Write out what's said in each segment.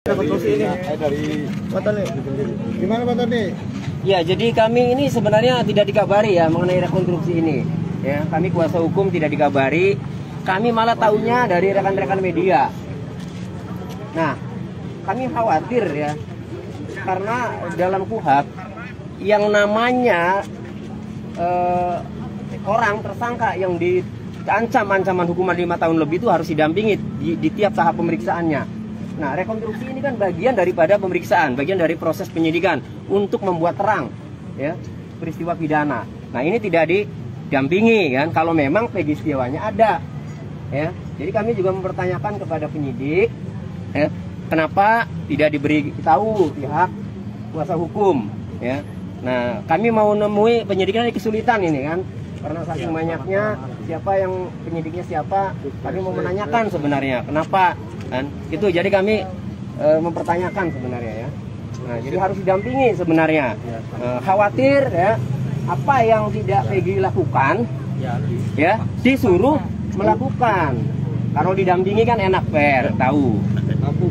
Gimana Pak Tony? Ya, jadi kami ini sebenarnya tidak dikabari ya mengenai rekonstruksi ini. Ya, kami kuasa hukum tidak dikabari. Kami malah tahunya dari rekan-rekan media. Nah, kami khawatir ya, karena dalam KUHP yang namanya orang tersangka yang diancam ancaman hukuman 5 tahun lebih itu harus didampingi di tiap tahap pemeriksaannya. Nah, rekonstruksi ini kan bagian daripada pemeriksaan, bagian dari proses penyidikan untuk membuat terang ya peristiwa pidana. Nah, ini tidak didampingi kan kalau memang Peggy Setiawannya ada. Ya. Jadi kami juga mempertanyakan kepada penyidik ya, kenapa tidak diberi tahu pihak kuasa hukum ya. Nah, kami mau nemui penyidiknya ini kesulitan ini kan. Karena saking banyaknya siapa yang penyidiknya siapa, kami mau menanyakan sebenarnya kenapa kan itu. Jadi kami mempertanyakan sebenarnya ya. Nah, jadi harus didampingi sebenarnya. Khawatir ya apa yang tidak Peggy lakukan ya disuruh melakukan. Kalau didampingi kan enak, fair, tahu.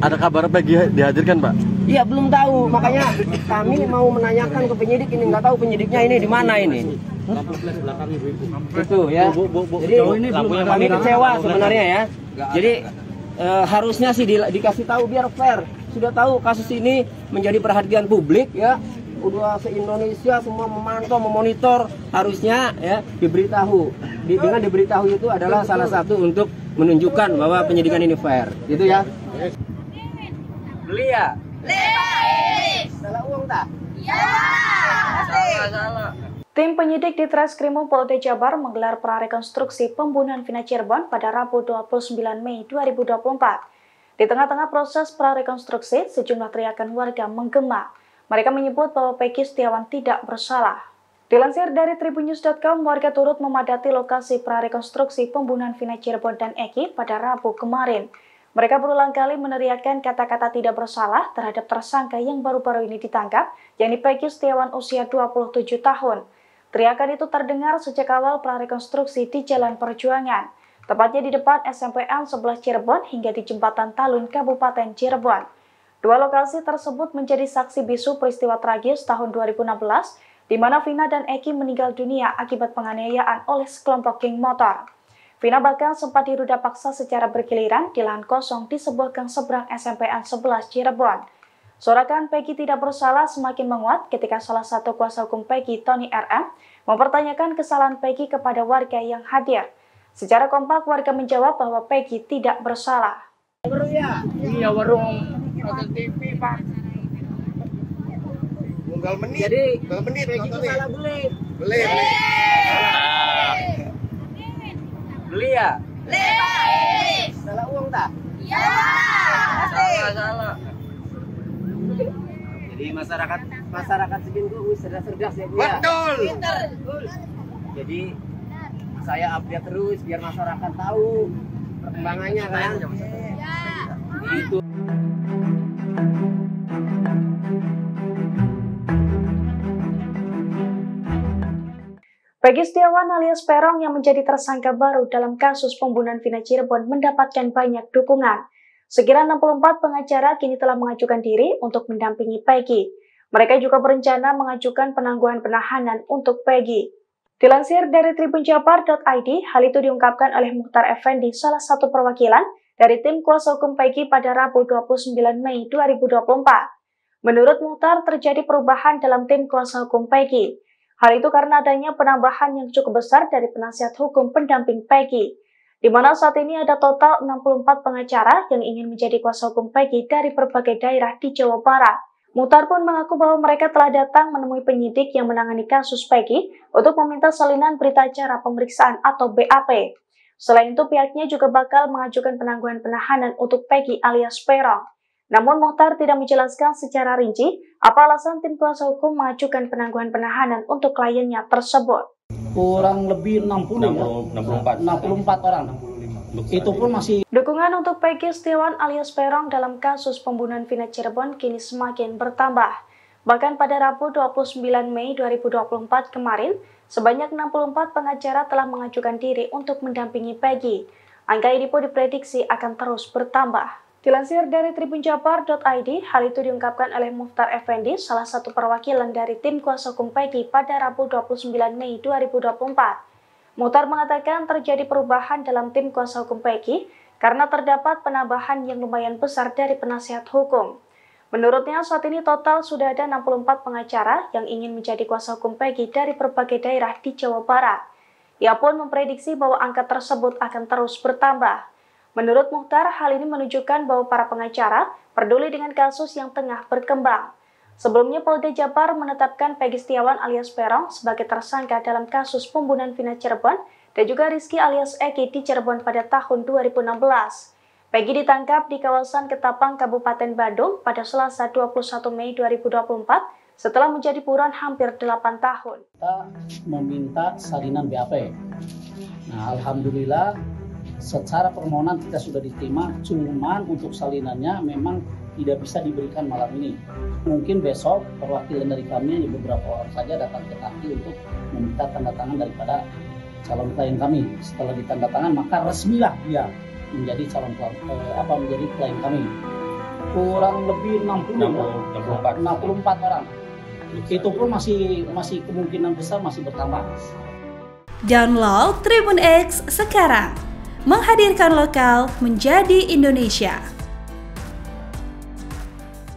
Ada kabar Peggy dihadirkan, Pak? Iya, belum tahu. Makanya kami mau menanyakan ke penyidik ini, nggak tahu penyidiknya ini di mana ini. Itu ya. Jadi kami kecewa sebenarnya ya. Jadi harusnya sih dikasih tahu biar fair. Sudah tahu kasus ini menjadi perhatian publik ya. Udah se-Indonesia semua memantau, memonitor, harusnya ya diberitahu. Dengan diberitahu itu adalah salah satu untuk menunjukkan bahwa penyidikan ini fair. Gitu ya. Beli ya? Salah uang tak? Ya. Salah. Tim penyidik di Treskrimum Polda Jabar menggelar prarekonstruksi pembunuhan Vina Cirebon pada Rabu 29 Mei 2024. Di tengah-tengah proses prarekonstruksi, sejumlah teriakan warga menggema. Mereka menyebut bahwa Peggy Setiawan tidak bersalah. Dilansir dari tribunnews.com, warga turut memadati lokasi prarekonstruksi pembunuhan Vina Cirebon dan Eki pada Rabu kemarin. Mereka berulang kali meneriakkan kata-kata tidak bersalah terhadap tersangka yang baru-baru ini ditangkap, yakni Peggy Setiawan usia 27 tahun. Teriakan itu terdengar sejak awal prarekonstruksi di Jalan Perjuangan, tepatnya di depan SMPN 11 Cirebon hingga di Jembatan Talun, Kabupaten Cirebon. Dua lokasi tersebut menjadi saksi bisu peristiwa tragis tahun 2016, di mana Vina dan Eki meninggal dunia akibat penganiayaan oleh sekelompok geng motor. Vina bahkan sempat diruda paksa secara bergiliran di lahan kosong di sebuah gang seberang SMPN 11 Cirebon. Sorakan Peggy tidak bersalah semakin menguat ketika salah satu kuasa hukum Peggy, Tony RM, mempertanyakan kesalahan Peggy kepada warga yang hadir. Secara kompak warga menjawab bahwa Peggy tidak bersalah. Iya, warung nonton TV, Pak. Unggal menit. Jadi Peggy itu salah beli. Beli. Beli ya? Beli. Salah uang tak? Ya. Salah. Jadi masyarakat segini tuh cerdas ya Bu ya. Betul. Jadi saya update terus biar masyarakat tahu perkembangannya kan. Itu. Peggy Setiawan alias Peron yang menjadi tersangka baru dalam kasus pembunuhan Vina Cirebon mendapatkan banyak dukungan. Sekira 64 pengacara kini telah mengajukan diri untuk mendampingi Peggy. Mereka juga berencana mengajukan penangguhan penahanan untuk Peggy. Dilansir dari tribunjabar.id, hal itu diungkapkan oleh Mukhtar Effendi, salah satu perwakilan dari tim kuasa hukum Peggy pada Rabu 29 Mei 2024. Menurut Mukhtar, terjadi perubahan dalam tim kuasa hukum Peggy. Hal itu karena adanya penambahan yang cukup besar dari penasihat hukum pendamping Peggy, di mana saat ini ada total 64 pengacara yang ingin menjadi kuasa hukum Peggy dari berbagai daerah di Jawa Barat. Mukhtar pun mengaku bahwa mereka telah datang menemui penyidik yang menangani kasus Peggy untuk meminta salinan berita acara pemeriksaan atau BAP. Selain itu, pihaknya juga bakal mengajukan penangguhan penahanan untuk Peggy alias Peron. Namun Mukhtar tidak menjelaskan secara rinci apa alasan tim kuasa hukum mengajukan penangguhan penahanan untuk kliennya tersebut. Kurang lebih 64 orang. Itu pun masih. Dukungan untuk Peggy Setiawan alias Peron dalam kasus pembunuhan Vina Cirebon kini semakin bertambah. Bahkan pada Rabu 29 Mei 2024 kemarin, sebanyak 64 pengacara telah mengajukan diri untuk mendampingi Peggy. Angka ini pun diprediksi akan terus bertambah. Dilansir dari tribunjabar.id, hal itu diungkapkan oleh Mukhtar Effendi, salah satu perwakilan dari tim kuasa hukum Peggy pada Rabu 29 Mei 2024. Mukhtar mengatakan terjadi perubahan dalam tim kuasa hukum Peggy karena terdapat penambahan yang lumayan besar dari penasihat hukum. Menurutnya, saat ini total sudah ada 64 pengacara yang ingin menjadi kuasa hukum Peggy dari berbagai daerah di Jawa Barat. Ia pun memprediksi bahwa angka tersebut akan terus bertambah. Menurut Mukhtar, hal ini menunjukkan bahwa para pengacara peduli dengan kasus yang tengah berkembang. Sebelumnya, Polda Jabar menetapkan Peggy Setiawan alias Peron sebagai tersangka dalam kasus pembunuhan Vina Cirebon dan juga Rizky alias Eki di Cirebon pada tahun 2016. Peggy ditangkap di kawasan Ketapang, Kabupaten Bandung pada Selasa 21 Mei 2024 setelah menjadi buron hampir 8 tahun. Kita meminta salinan BAP. Nah, alhamdulillah secara permohonan kita sudah diterima, cuman untuk salinannya memang tidak bisa diberikan malam ini. Mungkin besok perwakilan dari kami beberapa orang saja datang ke Taki untuk meminta tanda tangan daripada calon klien kami. Setelah ditanda tangan maka resmilah dia menjadi menjadi klien kami. Kurang lebih 64 orang. Itu pun masih kemungkinan besar masih bertambah. Download Tribun X sekarang, menghadirkan lokal menjadi Indonesia.